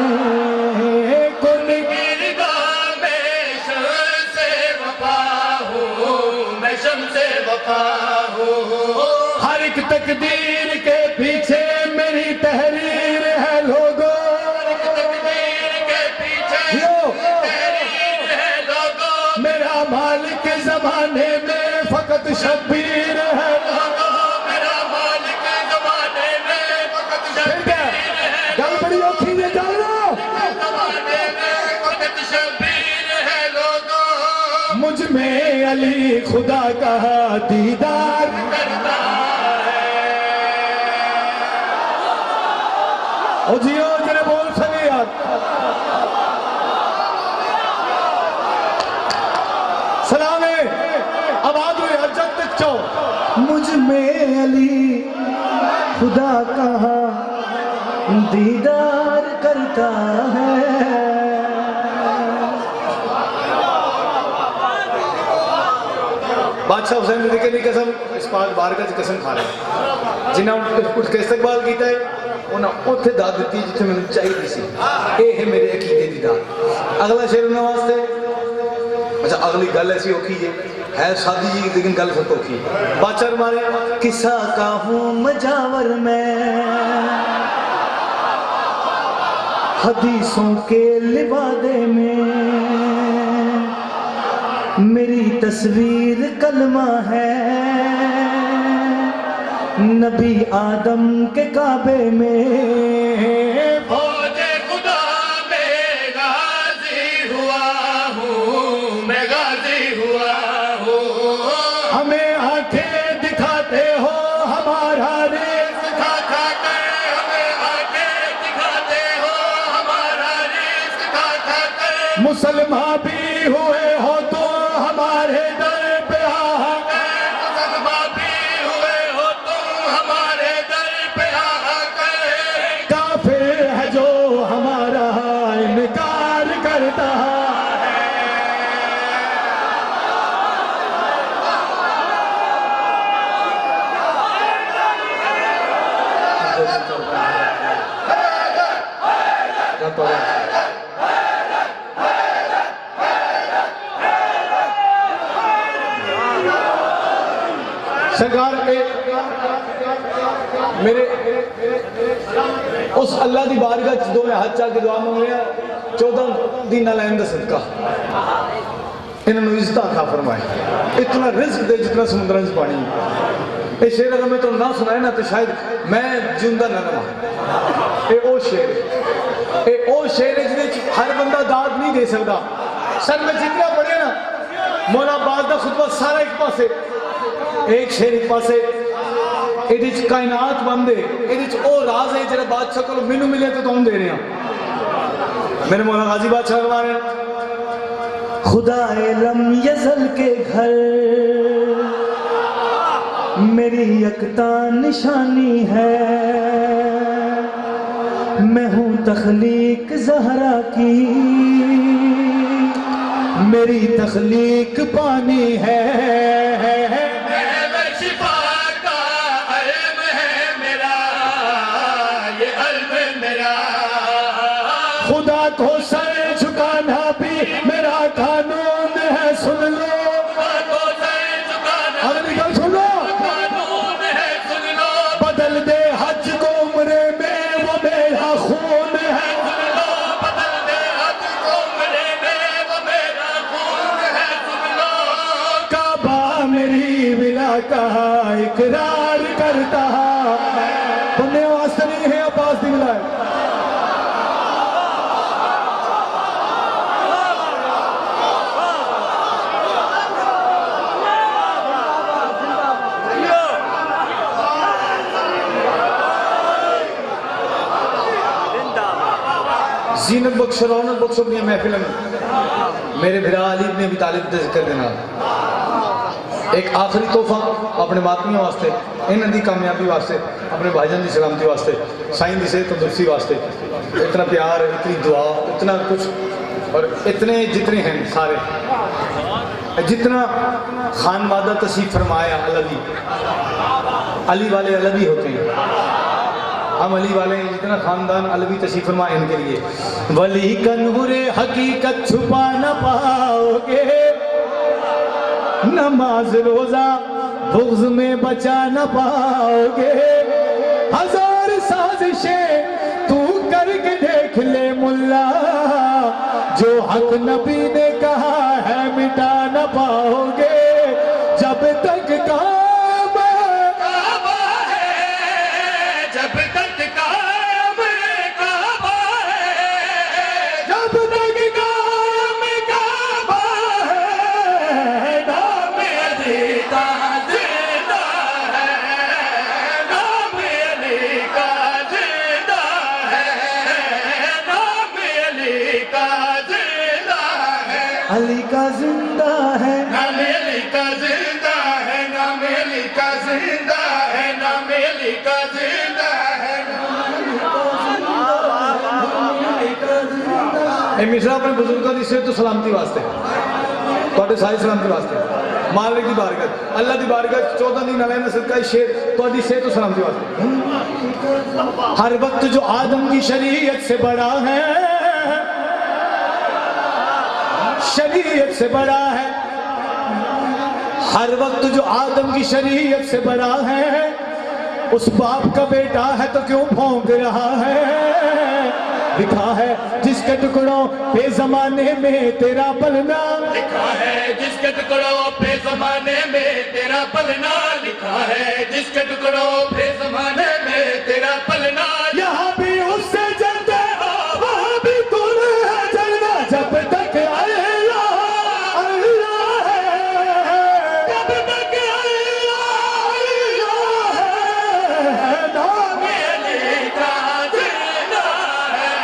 हर एक तकदीर के पीछे मेरी तहरीर है लोगों, तकदीर के पीछे तहरीर है लोगों, मेरा मालिक जमाने में फकत शब्बीर है लोगों, मेरा मालिक जमाने में फकत शब्बीर है, गल बड़ी औखी है जानो, जमाने में फकत शब्बीर है लोगों, मुझ में अली खुदा का दीदार करता है। ओ जियो जरा बोल सके यार, सलाम है आवाज हुई हर जग तक चाहो। मुझ में अली खुदा का दीदार करता है। बादशाह हुसैन रज़ी की कसम इस पाक बारगाह की कसम खा रहे जिन्हें उठ के इस्तकबाल किया है उन्हें उत्थे दाद दी जिथे मैंने चाहिए सी। ये है मेरे अकीदे की दाद। अगला शेर उन्होंने वास्ते अच्छा अगली गल ऐसी औखी है सादी जी लेकिन गल बहुत औखी है। बादशाह मारे किसा का हूँ मजावर में हदीसों के लिबादे में मेरी तस्वीर कलमा है नबी आदम के काबे में। फौजे खुदा में गाजी हुआ हूँ, मैं गाजी हुआ हूँ, हमें आंखें दिखाते हो हमारा रिज़्क़ खा खा कर हमें आंखें दिखाते हो हमारा रिज़्क़ खा खा कर, मुसलमान भी हुए हो तो हमारे दर पे आकर, मुसलमान भी हुए हो तुम हमारे दर पे आकर, काफिर है जो हमारा इनकार करता है। सरकार मेरे उस अल्लाह की बारगाह च दोवें हाथ चा के दुआ मंग रहे 14 दिन लैन का सदका इन्होंने इज्जत खा फरमाए, इतना रिस्क दे जितना समुद्र च पानी। ये शेर अगर मैं तो ना सुनाए ना तो शायद मैं जिंदा ना रहा। ये ओ शेर है जिसे हर बंदा दाद नहीं दे सकता। सर मैं जितना पढ़िया ना मौला अब्बास का खुतबा सारा एक पासे एक शेर एक पासे ये कायनात बंद है, ये राज है जो बादशाह को मैनू मिले तो तुम दे रहे हैं। मेरे मौला गाजी बादशाह हमारे खुदा लम यज़ल के घर मेरी यकता निशानी है, मैं हूँ तख्लीक ज़हरा की, मेरी तख्लीक पानी है। शिफा का इल्म है मेरा, ये इल्म मेरा। खुदा को सर झुकाना भी मेरा कानून है, सुन लो। को सर झुकाना अगली गल सुन लो। कानून है, सुन लो। बदल दे हज को उम्रे में, वो मेरा खून है। सुन लो, बदल दे हज को उम्रे में, वो मेरा खून है, सुन लो। काबा मेरी विला का इकरार करता, बंदे वास्ते नहीं है, अब्बास दी विला है। जीनत बख्श रौनक बख्श अपनी महफिल में मेरे भिरा अली ने भी तालिब का जिक्र देना। एक आखिरी तोहफा अपने मातमियों वास्ते, इन्हों की कामयाबी वास्ते, अपने भाईजान की सलामती वास्ते, साईं की सेहत तंदुरुस्ती वास्ते। इतना प्यार, इतनी दुआ, इतना कुछ, और इतने जितने हैं सारे, जितना खानवादा तशरीफ फरमाया अलवी, अली वाले अलवी होते हैं, हम अली वाले हैं, जितना खानदान अलवी तशरीफ फरमा इनके लिए। वली कन्हुरे हकीकत छुपा न पाओगे, नमाज रोजा बुग़्ज़ में बचा न पाओगे। हजार साजिशें तू करके देख ले मुल्ला, जो हक नबी ने कहा है मिटा न पाओगे। जब तक काम काबा है, जब तक कायम काबा है, जब तक काम काबा है, नाम अली का जिंदा है, नाम अली का जिंदा है, नाम अली का जिंदा है, अली का जिंदा है, नाम अली का जिंदा है, नाम अली का जिंदा है, नाम अली का जिंदा है। ए मिश्रा अपने बुजुर्गों की सेहत तो सलामती वास्ते, थोड़े सारी सलामती वास्ते, मालिक की बारगाह, अल्लाह की बारगाह 14 दिन अलैन सदका शेर थोड़ी सेहत तो सलामती वास्ते। हर वक्त जो आदम की शरीयत से बड़ा है, शरीयत से बड़ा है, हर वक्त जो आदम की शरीयत से बड़ा है, उस बाप का बेटा है तो क्यों भौंक रहा है। लिखा है जिसके टुकड़ों पे जमाने में तेरा पलना, लिखा है जिसके टुकड़ों पे जमाने में तेरा पलना, लिखा है जिसके टुकड़ों पे जमाने में तेरा पलना। यहाँ भी उससे जलते हो, वहाँ भी तूने है जलना। जब तक अल्लाह अल्लाह है, जब तक अल्लाह अल्लाह है, नाम अली का जिंदा है।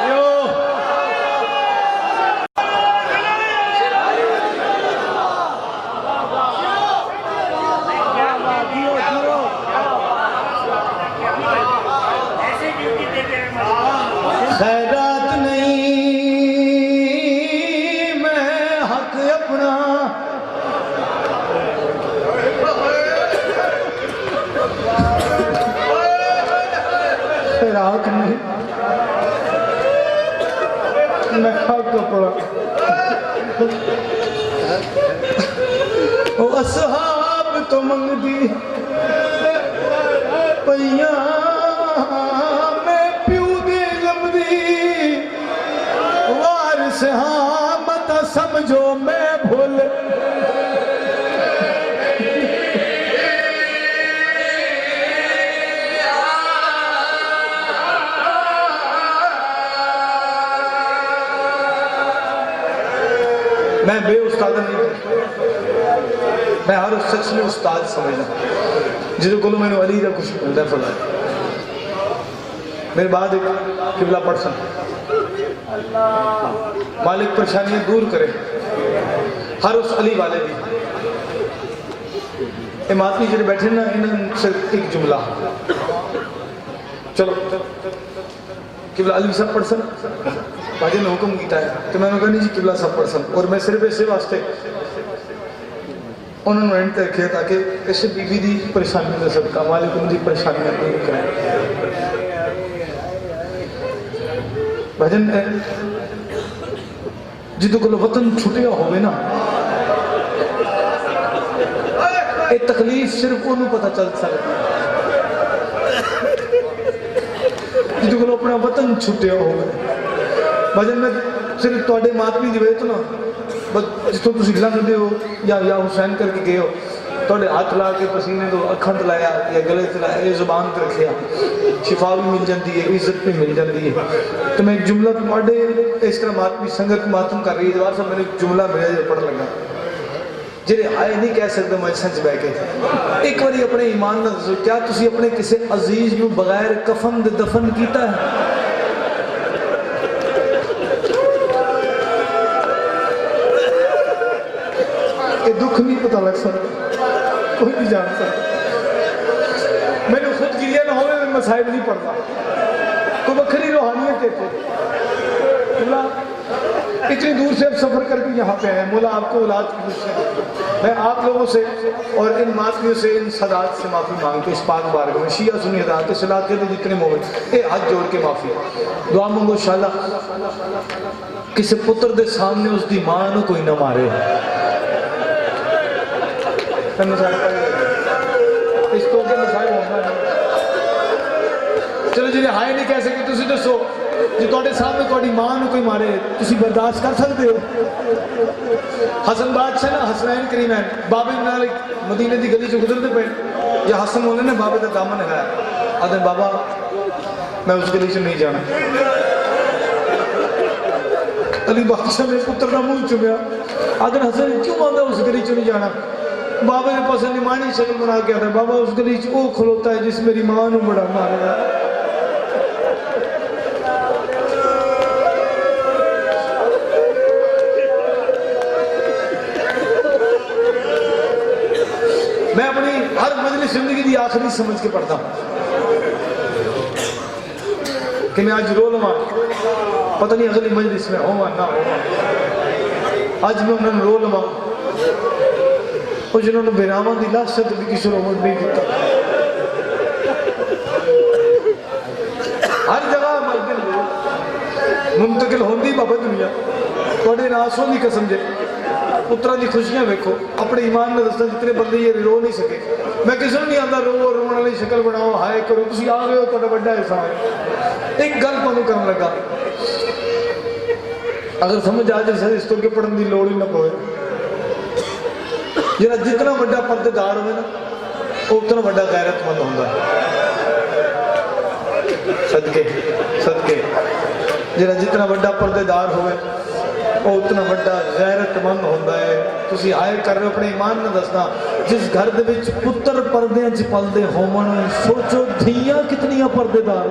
यो खैरात नहीं मैं हक अपना, खैरात नहीं मैं हक अपना। ओ असहाब तो मंगदी पइया मैं प्यू दे लंबदी, वारिस हाँ मत समझो मैं भूल। मैं बे उस्ताद नहीं, मैं हर उस शख्स में उस्ताद समझना जिसे को मैंने अली का कुछ मिलता फरमाया। मेरे बाद एक किबला पर्सन मालिक परेशानियां दूर करे, हर उस अली वाले भी ये मातमी जो बैठे ना इन्होंने सिर्फ एक जुमला चलो किबला अली सब पढ़ सन भाजी ने हुक्म किया है तो मैंने कहा नहीं जी किबला सब पढ़ सन और मैं सिर्फ इसे वास्ते उन्होंने एंड तक रखे ताकि इस बीबी की परेशानी का सबका मालिक उनकी परेशानियां दूर करें भजन जिदों को वतन छुटिया होवे ना ये तकलीफ सिर्फ उन्होंने पता चल सकती जिदों को अपना वतन छुटिया होवे भजन में सिर्फ थोड़े मातमी की वजह तो ना बस जितों तुम लंघते हो या हुसैन करके गए हो थोड़े हाथ ला के पसीने तो अखा ते लाया या गले ते लाया ये जुबान ते रखिया शिफा भी मिल जाती है इज्जत भी मिल जाती है तो मैं एक जुमला तुम्हारे इस तरह मातमी संगत मातम कर रही है जवाब साहब मैंने एक जुमला मिला जो पढ़ लगा जिहड़े आए नहीं कह सकते मैं सच बह के एक बारी अपने ईमान ना दसो क्या तुसी अपने किसी अजीज नूं बगैर कफन दे दफन कीता है ये दुख नहीं पता लग सकता कोई नहीं जान सकता मैंने खुद गिरिया ना हो मैं मसाइब नहीं पढ़ता कोई बखरी रूहानियत है मोला इतनी दूर से अब सफर करके यहाँ पे आए मोला आपको औलाद की खुशी मैं आप लोगों से और इन मातमियों से इन सदात से माफ़ी मांगते इस पाक बारगाह में शिया सुनी अदा के सलात के जितने मोमिन ये हाथ जोड़ के माफ़ी दुआ मंगो शाला किसी पुत्र के सामने उसकी मां नूं कोई ना मारे इस तो के मसाइल होना चलो जी हाय नहीं कह सके तुम दसो जो थोड़े सामने थोड़ी मां नूं कोई मारे तुम बर्दाश्त कर सकते हो हसन बादशाह ना हसनैन करीमैन बाबे नाल मदीने की गली चो गुजरते पे या हसन होने ने बाबे का दामन है आदे बाबा मैं उस गली चो नहीं जाना अली बादशाह ने पुत्र का मुंह चुमिया आदे हसन क्यों आंदा उस गली चो नहीं जाना बाबे ने पसंद निमानी शक्ल बना के आता बाबा उस गली च वो खलोता है जिस मेरी मां नूं बड़ा मारेगा मैं अपनी हर मजलिस जिंदगी की आखिरी समझ के पढ़ता हूं कि मैं आज रो लवा पता नहीं अगली मजलिस में होवा ना होवा आज मैं उन्होंने रो लवा और जिन्होंने बेरामा की लाशत भी किसी रोमन नहीं दिता हर जगह मरते मुंतकिल होंगी बाबा दुनिया थोड़े नासों की कसम जे पुत्रा की खुशियां वेखो अपने ईमान में दसना जितने बंदे ये रो नहीं सके मैं किसी नहीं आता रो रोने वाली शक्ल बनाओ हाय करो तुम आ गए हो तो बड़ा एहसान एक गल तुम कर लगा अगर समझ आ जाए सर इस तो के पढ़ने की लोड़ ही ना पवे जरा जितना बड़ा पर्देदार हो ना उतना बड़ा गैरतमंद होता सदके सदके जरा जितना बड़ा पर्देदार होवे उतना बड़ा गैरतमंद होता है तुसी आए कर रहे हो अपने ईमान में दसना जिस घर दे विच पुत्र पर्दे च पलदे होवन सोचो धीयां कितनियां पर्देदार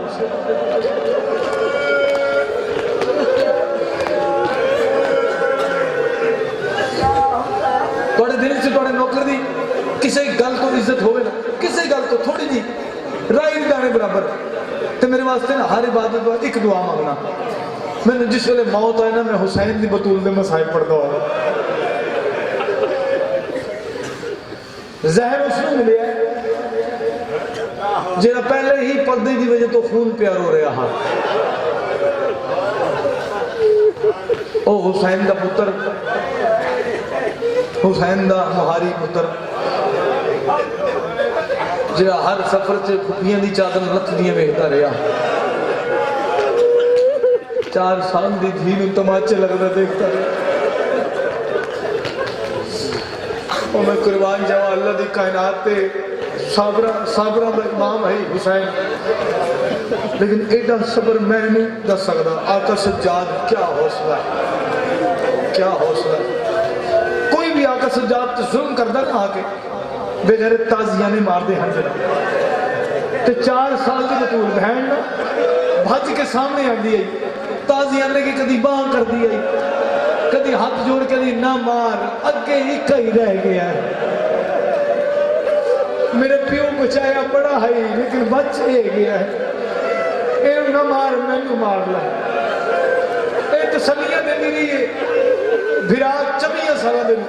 थोड़े दिल से थोड़े नौकर दी किसी गल तो इज्जत होवे ना किसी गल तो थोड़ी जी राई दाने बराबर तो मेरे वास्ते ना हर इबादत बाद एक दुआ मांगना मैंने जिस वेले मौत आए ना मैं हुसैन दी बतूल दे मसाइब पढ़दा हो जहर उसने मिले जेड़ा पहले ही पर्दे की वजह तो खून प्यार हो रहा हा ओ हुसैन दा पुत्र हुसैन दा मुहारी पुत्र जेड़ा हर सफर से फुफियां दी चादर लथदियां वेखदा रहा 4 साल की धी नूं तमाचे लगता देखता रहा मैं कुर्बान जावा अल्लाह की कायनात पे साबरा साबरा का इमाम है हुसैन लेकिन एडा सबर मैं नहीं दस सकता आका सज्जाद क्या हौसला क्या हौसला कोई भी आका सज्जाद तो जुल्म करता ना आके बेगैरत ताजिया ने मार दे हर जगह 4 साल की बतूल बहन ना भज के सामने आती है ताजिया ने कि कदी बाह कर दी है कदी हाथ जोड़ के ना मार अगे ही कई रह गया मेरे प्यो बचाया बड़ा है लेकिन बच ये गया है, इन्हू ना मार मैनू मार ला। ये तसलियां देती रही है विराट 24 साल दिन।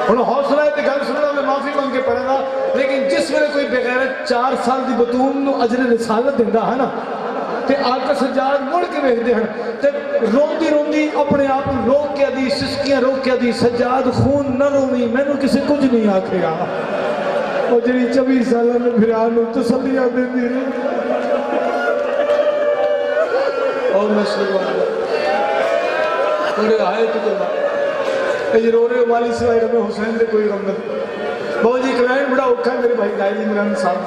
हम हौसला है तो गल सुनना, मैं माफी मंग के पढ़ेगा, लेकिन जिस वे कोई बगैरत 4 साल की बतून अजरे रिसालत दिंदा है ना, ते आका सजाद मुड़ के वेखते हैं ते रोंदी रोंदी अपने आप रोक के दी, सिसकियां रोक के दी, सजाद खून न रोवी, मैनू किसी कुछ नहीं आखेगा। और जी 24 साल में विराट नूं तसलियां देंदी रही। और मैं थोड़े आए तो रो रहे हो वाली सिवाय रबे हुसैन दे कोई गम नहीं। बहुत जी कलाइन बड़ा औखा है मेरे भाई गायब इमरान साहब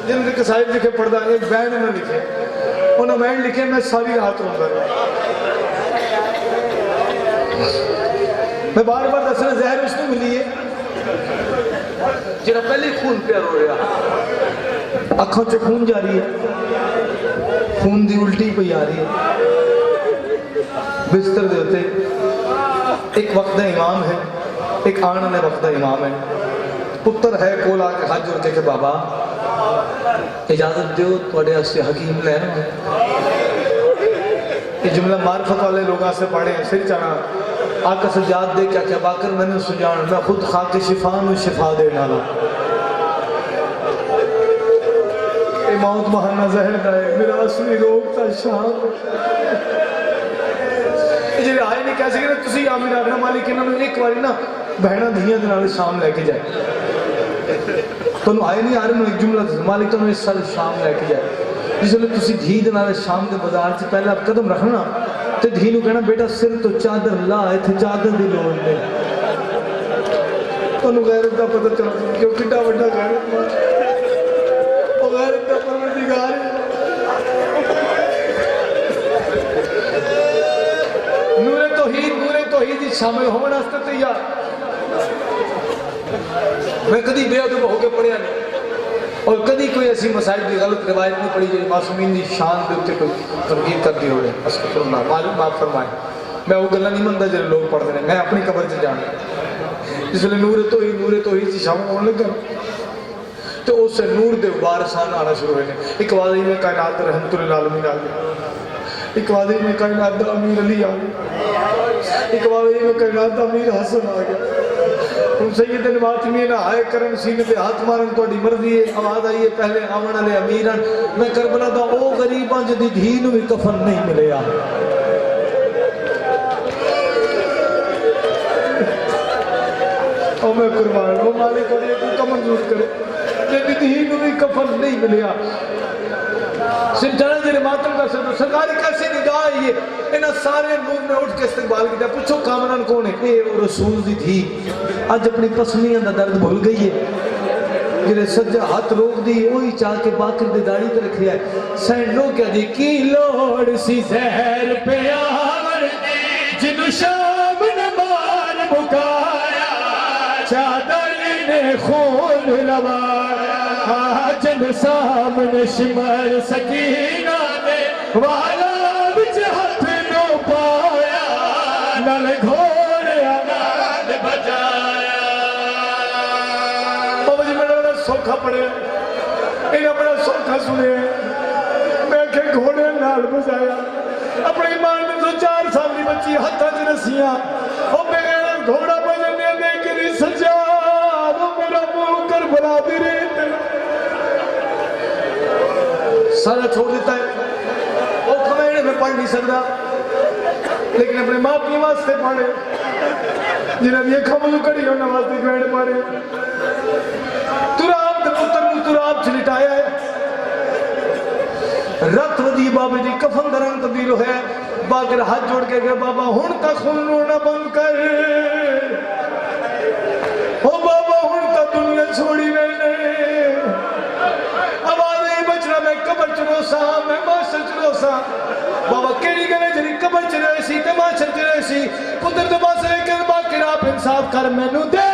जिन्होंने कसाइब लिखे पढ़दा, एक बैन उन्होंने लिखे, उन्होंने बैन लिखे, मैं सारी रात रोंदा रहा। मैं बार बार दसना जहर उसने मिली है जिन्हें पहले खून प्यार हो रहा, अखों से खून जा रही है, खून की उल्टी पई आ रही है, बिस्तर दे उत्ते एक वक्त का इमाम है, एक आने वाले वक्त का इमाम है, पुत्र है कोल आके हाथ जोड़ के बाबा इजाजत दो थोड़े वास्ते हकीम लैन। ये जुमला मार्फत वाले लोगों से पढ़े सिर चढ़ा आका सजाद दे क्या क्या बाकर मैंने सुजान, मैं खुद खाके शिफा में शिफा दे डाला। मौत बहाना जहर का है, मेरा असली रोग था शाम जे आए नहीं कह सके तुम आमिर आखना मालिक इन्होंने एक बार ना बहना धियां के नाल शाम लैके जाए, तुम आए नहीं आ रहे एक जुमला मालिक तुम इस साल शाम लैके जाए। जिसले तुम धी के नाल शाम के बाजार से पहले आप कदम रखना तो धी नूं कहना बेटा सिर तो चादर ला, इत्थे चादर की लोड़ नहीं। तुहानूं गैरत का पता चल क्यों किड्डा वड्डा गैरत का परवरदिगार नूरे तौहीद शामिल होने वास्ते तैयार। मैं कभी बेअदब होकर पढ़िया नहीं और कभी कोई ऐसी मसाइल की गलत रिवायत नहीं पढ़ी जो मासूमीन की शान के उत्ते कोई तनकीद करती हो। मालूम माफ फरमाए, मैं वो गल्लां नहीं मनता जो लोग पढ़ते हैं, मैं अपनी कबर से जाना जिसले नूरे तौहीद से शामिल होने लगा तो उस नूर के वारसान आना शुरू हुए। एक वादी में कायनात रहमतुल आलमीन आ गया, एक वादी में कायनात अमीर अली आ गया, एक वादी में कायनात अमीर हसन आ गया। हम सैयद नवातमी ना आए करन सीने पे हाथ मारन थोड़ी मर्जी है, आवाज आई है पहले आवन वाले अमीरन। मैं करबला दा ओ गरीबां जिदी धी नूं भी कफन नहीं मिलिया। ओ मैं कुर्बान ओ मालिक और ये को मंजूर करे तेरी धी नूं भी कफन नहीं मिलिया। सिंचाना जी मातम कर सकते सरकारी कैसे निगाह है ये इन्हें सारे नूर ने उठ के इस्तकबाल किया। पूछो कामरान कौन है? ये रसूल दी थी अज अपनी पसलियां का दर्द भूल गई है, जिन्हें सज्जा हाथ रोक दी वही चाह के बाकर दी दाढ़ी ते रखिया है। सैंडो क्या दी की लोड़ सी जहर पे आवर दी जिन्हों शाम ने मार मुकाया, चादर ने खून लवाया, जन सामने शिमर सकीना ने वाला बिच हाथ नो पाया, नल घोड़े आगाद बजाया। बाबा जी मैंने बड़ा सौखा पढ़े, इन्हें बड़ा सौखा सुने, मैं के घोड़े नाल बजाया। अपने ईमान में तो 4 साल की बच्ची हाथों च रस्सियां ओ मेरा घोड़ा बजने दे के सजा वो मेरा मुंह कर बना दी रे सारा छोड़ देता है। वो खमेड़े में पढ़ नहीं सकता लेकिन अपने माँ की वास्ते पढ़े, जिन्हें ये खमल कड़ी होने वास्ते ग्रैंड मारे। तुराब के पुत्र को तुराब च लिटाया है, रत वधी बाबे जी कफन दा रंग तब्दील होया। बाकर हाथ जोड़ के गए बाबा हुण तक खून रोना बंद कर, ओ बाबा हुण तक दुनिया छोड़ी मैंने। आवाज नहीं बचना, मैं कबर च रोसा, मैं माशर च रोसा। बाबा केड़ी गले जरी कबर च रहे सी ते माशर च रहे सी। पुत्र दे पास लेके बाकर आप इंसाफ कर मैनू दे